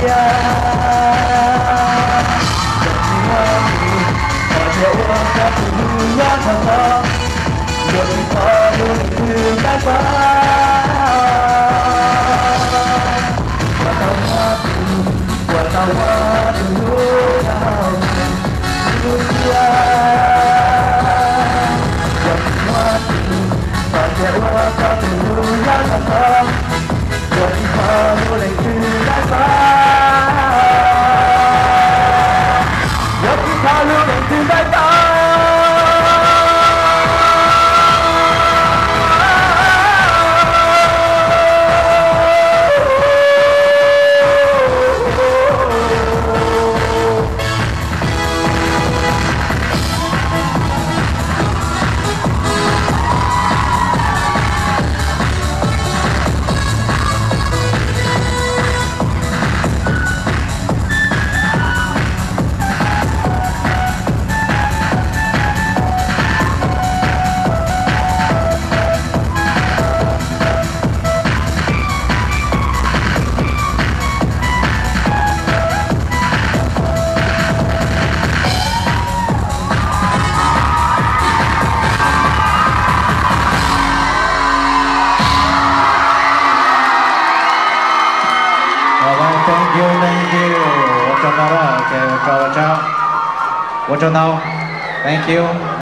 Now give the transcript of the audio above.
呀，相信我你，而且我的不要逃跑，有一条路你来吧。我到我的路要路呀，相信我你，而且我的不要逃跑。我的花路来去来吧，有一条路来去来吧。Thank you. Watch out now. Okay, watch out. Watch out now. Thank you.